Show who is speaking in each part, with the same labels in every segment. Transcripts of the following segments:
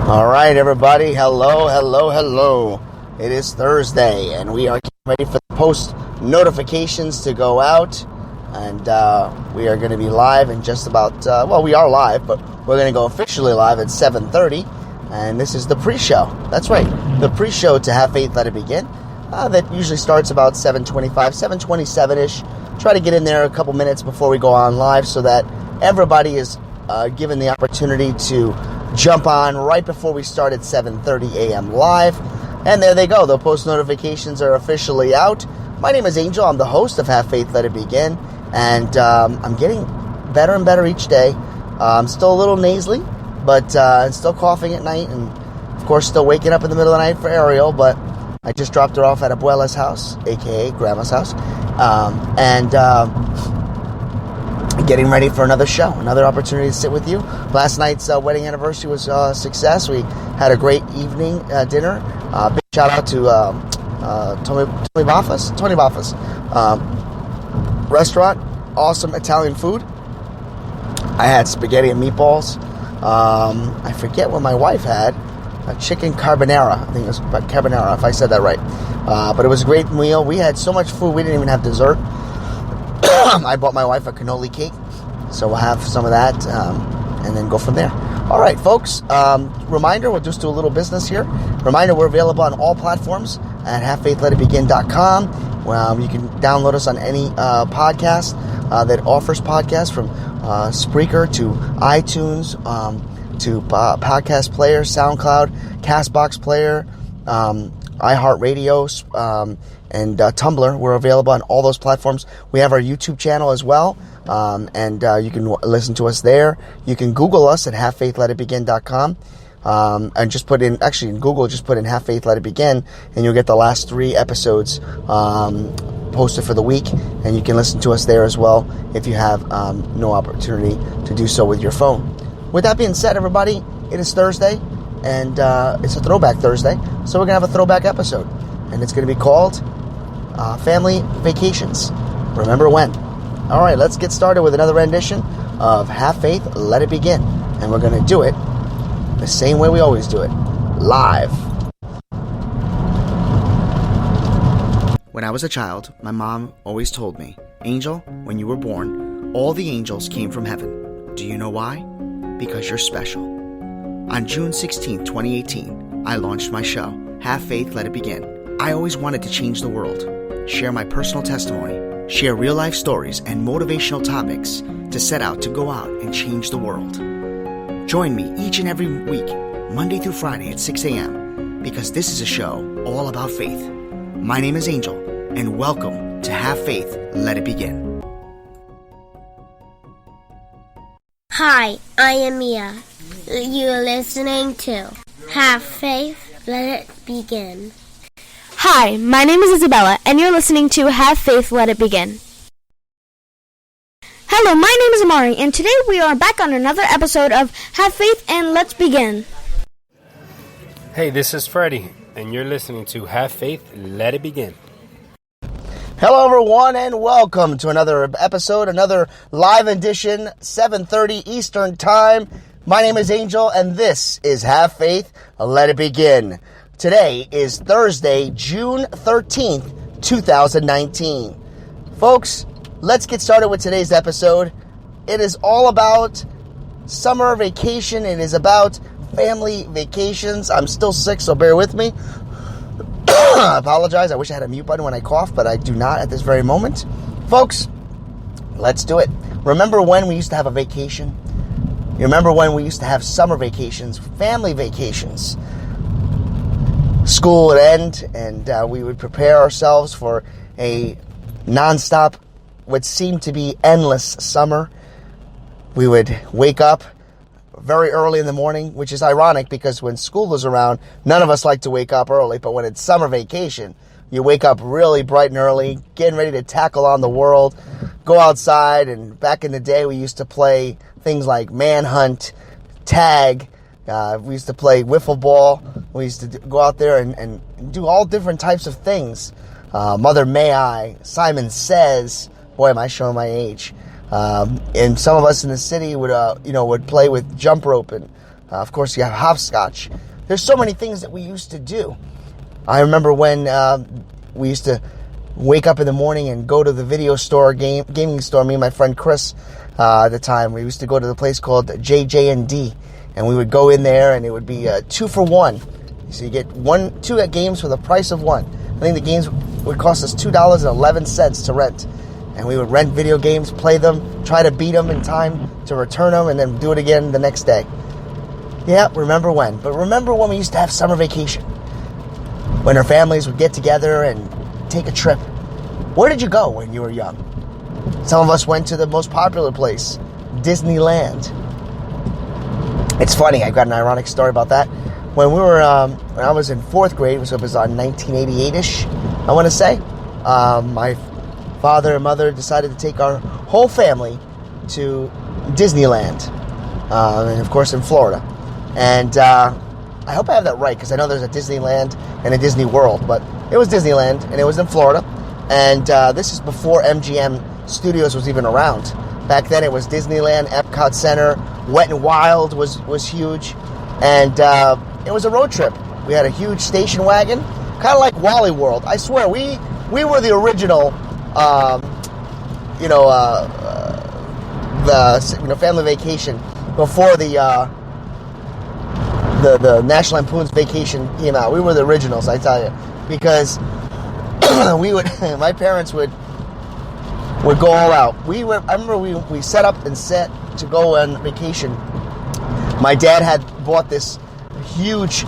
Speaker 1: All right, everybody. Hello, hello, hello. It is Thursday, and we are getting ready for the post notifications to go out. And we are going to be live in just about, we are live, but we're going to go officially live at 7:30. And this is the pre-show. That's right, the pre-show to Have Faith, Let It Begin. That usually starts about 7:25, 7:27-ish. Try to get in there a couple minutes before we go on live so that everybody is given the opportunity to jump on right before we start at 7:30 a.m. live. And there they go. The post notifications are officially out. My name is Angel. I'm the host of Have Faith, Let It Begin. And I'm getting better and better each day. I'm still a little nasally, but I'm still coughing at night. And, of course, still waking up in the middle of the night for Ariel. But I just dropped her off at Abuela's house, a.k.a. Grandma's house. Getting ready for another show, another opportunity to sit with you. Last night's wedding anniversary was a success. We had a great evening dinner. Big shout out to Tony Baffa's restaurant. Awesome Italian food. I had spaghetti and meatballs. I forget what my wife had. A chicken carbonara. I think it was carbonara, if I said that right. But it was a great meal. We had so much food, we didn't even have dessert. I bought my wife a cannoli cake, so we'll have some of that and then go from there. All right, folks. Reminder, we'll just do a little business here. Reminder, we're available on all platforms at HaveFaithLetItBegin.com. You can download us on any podcast that offers podcasts, from Spreaker to iTunes to Podcast Player, SoundCloud, Castbox Player, iHeartRadio, and Tumblr. We're available on all those platforms. We have our YouTube channel as well, and you can listen to us there. You can Google us at HaveFaithLetItBegin.com, and just put in, actually in Google, just put in Have Faith, Let It Begin, and you'll get the last 3 episodes posted for the week, and you can listen to us there as well if you have no opportunity to do so with your phone. With that being said, everybody, it is Thursday, and it's a Throwback Thursday, so we're going to have a throwback episode, and it's going to be called Family Vacations. Remember when? All right, let's get started with another rendition of Have Faith, Let It Begin, and we're going to do it the same way we always do it, live. When I was a child, my mom always told me, Angel, when you were born, all the angels came from heaven. Do you know why? Because you're special. On June 16, 2018, I launched my show, Have Faith, Let It Begin. I always wanted to change the world, share my personal testimony, share real-life stories and motivational topics to set out to go out and change the world. Join me each and every week, Monday through Friday at 6 a.m., because this is a show all about faith. My name is Angel, and welcome to Have Faith, Let It Begin.
Speaker 2: Hi, I am Mia. You're listening to Have Faith, Let It Begin.
Speaker 3: Hi, my name is Isabella, and you're listening to Have Faith, Let It Begin. Hello, my name is Amari, and today we are back on another episode of Have Faith and Let's Begin.
Speaker 4: Hey, this is Freddie, and you're listening to Have Faith, Let It Begin.
Speaker 1: Hello, everyone, and welcome to another episode, another live edition, 7:30 Eastern Time. My name is Angel, and this is Have Faith, Let It Begin. Today is Thursday, June 13th, 2019. Folks, let's get started with today's episode. It is all about summer vacation. It is about family vacations. I'm still sick, so bear with me. I apologize. I wish I had a mute button when I cough, but I do not at this very moment. Folks, let's do it. Remember when we used to have a vacation? You remember when we used to have summer vacations, family vacations? School would end, and we would prepare ourselves for a nonstop, what seemed to be endless summer. We would wake up very early in the morning, which is ironic because when school was around, none of us like to wake up early. But when it's summer vacation, you wake up really bright and early, getting ready to tackle on the world, go outside. And back in the day, we used to play things like manhunt, tag. We used to play wiffle ball. We used to go out there and do all different types of things. Mother May I, Simon Says. Boy, am I showing my age. And some of us in the city would play with jump rope and Of course, you have hopscotch. There's so many things that we used to do. I remember when we used to wake up in the morning and go to the video store, gaming store. Me and my friend Chris, at the time, we used to go to the place called JJ&D, and we would go in there, and it would be 2 for 1. So you get 2 games for the price of 1. I think the games would cost us $2.11 to rent, and we would rent video games, play them, try to beat them in time to return them, and then do it again the next day. Yeah, remember when? But remember when we used to have summer vacation, when our families would get together and take a trip. Where did you go when you were young? Some of us went to the most popular place, Disneyland. It's funny, I got an ironic story about that. When I was in 4th grade, so it was on 1988-ish, I want to say, my father and mother decided to take our whole family to Disneyland, and of course in Florida. And I hope I have that right, because I know there's a Disneyland and a Disney World, but it was Disneyland, and it was in Florida. And this is before MGM Studios was even around. Back then it was Disneyland, Epcot Center, Wet n Wild was huge. And it was a road trip. We had a huge station wagon, kind of like Wally World. I swear, we were the original, family vacation before the National Lampoon's Vacation came out. We were the originals, I tell you, because my parents would go all out. I remember we set up and set to go on vacation. My dad had bought this huge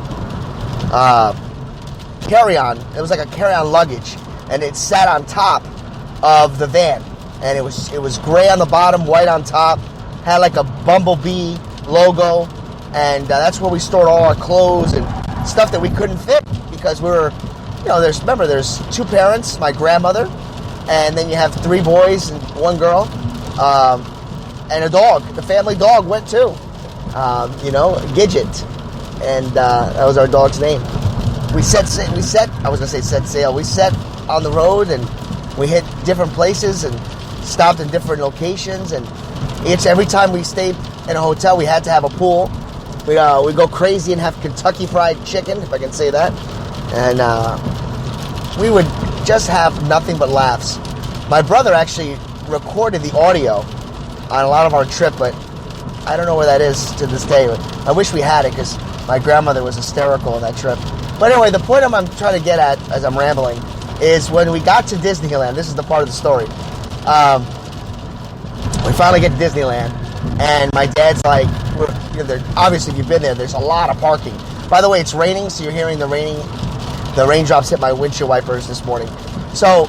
Speaker 1: carry-on. It was like a carry-on luggage, and it sat on top of the van, and it was gray on the bottom, white on top, had like a bumblebee logo, and that's where we stored all our clothes and stuff that we couldn't fit, because we were, there's 2 parents, my grandmother, and then you have 3 boys and 1 girl, and a dog. The family dog went too, Gidget, and that was our dog's name. We set on the road, and we hit different places and stopped in different locations, and every time we stayed in a hotel, we had to have a pool. We'd go crazy and have Kentucky Fried Chicken, if I can say that, and we would just have nothing but laughs. My brother actually recorded the audio on a lot of our trip, but I don't know where that is to this day. I wish we had it, because my grandmother was hysterical on that trip. But anyway, the point I'm trying to get at, as I'm rambling, is when we got to Disneyland. This is the part of the story. We finally get to Disneyland, and my dad's like, obviously if you've been there, there's a lot of parking. By the way, it's raining, so you're hearing the raindrops hit my windshield wipers this morning. So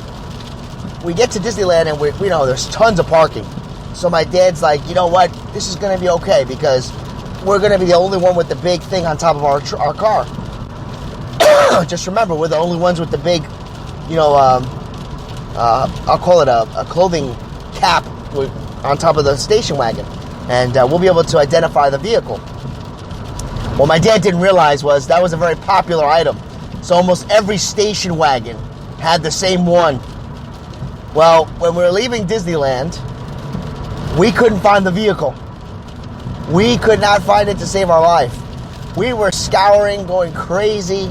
Speaker 1: we get to Disneyland, and we know there's tons of parking. So my dad's like, you know what, this is going to be okay, because we're going to be the only one with the big thing on top of our car. Just remember, we're the only ones with the big, I'll call it a clothing cap on top of the station wagon. And we'll be able to identify the vehicle. What my dad didn't realize was that was a very popular item. So almost every station wagon had the same one. Well, when we were leaving Disneyland, we couldn't find the vehicle. We could not find it to save our life. We were scouring, going crazy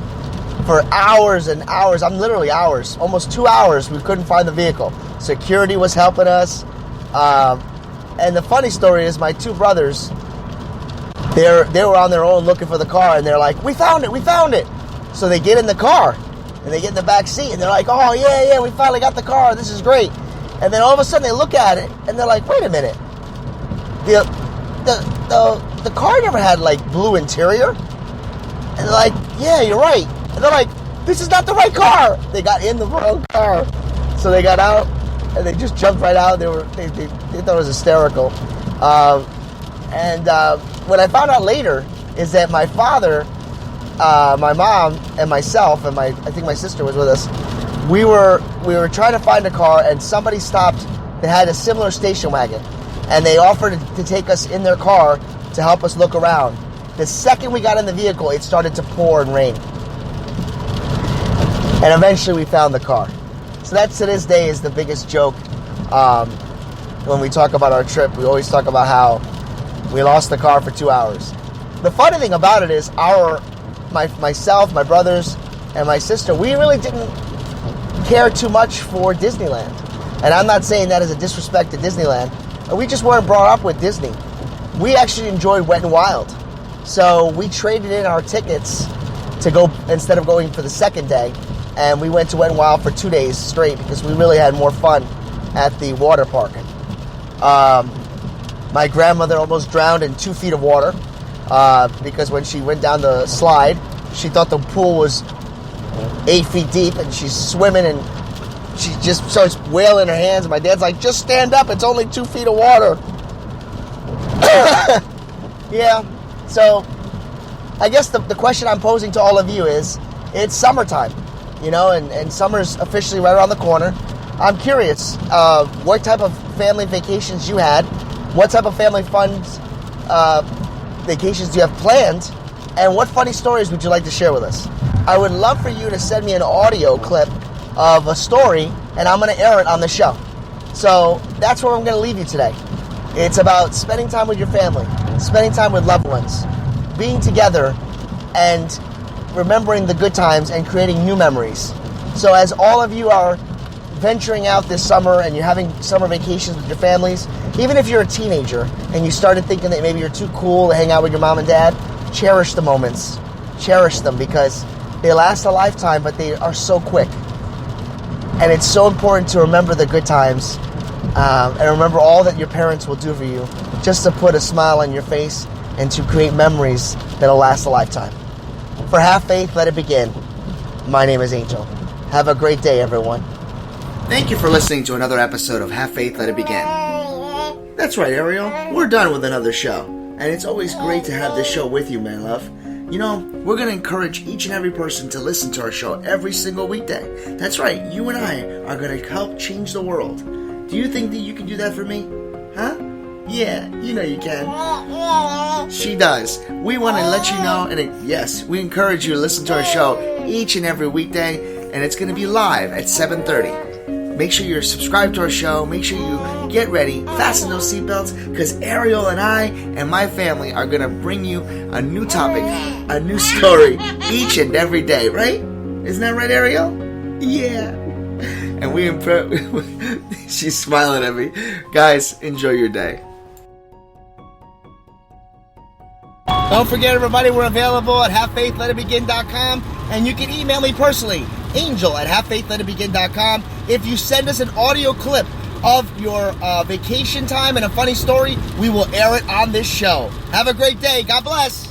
Speaker 1: for hours and hours. Literally hours, almost 2 hours. We couldn't find the vehicle. Security was helping us. And the funny story is, my 2 brothers, they were on their own looking for the car, and they're like, we found it. So they get in the car, and they get in the back seat, and they're like, oh, yeah, we finally got the car. This is great. And then all of a sudden they look at it, and they're like, wait a minute. The car never had, like, blue interior. And they're like, yeah, you're right. And they're like, this is not the right car. They got in the wrong car. So they got out, and they just jumped right out. They thought it was hysterical. And what I found out later is that my father, my mom, and myself, and I think my sister was with us, we were trying to find a car, and somebody stopped that had a similar station wagon, and they offered to take us in their car to help us look around. The second we got in the vehicle, it started to pour and rain. And eventually we found the car. So that, to this day, is the biggest joke. When we talk about our trip, we always talk about how we lost the car for 2 hours. the funny thing about it is myself, my brothers, and my sister, we really didn't care too much for Disneyland. And I'm not saying that as a disrespect to Disneyland. We just weren't brought up with Disney. We actually enjoyed Wet n Wild. So we traded in our tickets to go, instead of going for the second day, and we went to Wet n Wild for 2 days straight because we really had more fun at the water park. My grandmother almost drowned in 2 feet of water because when she went down the slide, she thought the pool was 8 feet deep, and she's swimming, and she just starts wailing her hands. And my dad's like, "Just stand up, it's only 2 feet of water." Yeah, so I guess the question I'm posing to all of you is, it's summertime, and summer's officially right around the corner. I'm curious what type of family vacations you had, what type of family funds vacations do you have planned, and what funny stories would you like to share with us? I would love for you to send me an audio clip of a story, and I'm going to air it on the show. So that's where I'm going to leave you today. It's about spending time with your family, spending time with loved ones, being together, and remembering the good times and creating new memories. So as all of you are venturing out this summer and you're having summer vacations with your families, even if you're a teenager and you started thinking that maybe you're too cool to hang out with your mom and dad, cherish the moments. Cherish them, because they last a lifetime, but they are so quick. And it's so important to remember the good times and remember all that your parents will do for you, just to put a smile on your face and to create memories that'll last a lifetime. For Have Faith, Let It Begin. My name is Angel. Have a great day, everyone. Thank you for listening to another episode of Have Faith, Let It Begin. That's right, Ariel. We're done with another show. And it's always great to have this show with you, my love. We're going to encourage each and every person to listen to our show every single weekday. That's right, you and I are going to help change the world. Do you think that you can do that for me? Huh? Yeah, you know you can. She does. We want to let you know, and yes, we encourage you to listen to our show each and every weekday, and it's going to be live at 7:30. Make sure you're subscribed to our show. Make sure you get ready, fasten those seatbelts, because Ariel and I and my family are going to bring you a new topic, a new story each and every day, right? Isn't that right, Ariel? Yeah. And she's smiling at me. Guys, enjoy your day. Don't forget, everybody, we're available at HaveFaithLetItBegin.com, and you can email me personally, angel@HaveFaithLetItBegin.com. If you send us an audio clip of your vacation time and a funny story, we will air it on this show. Have a great day. God bless.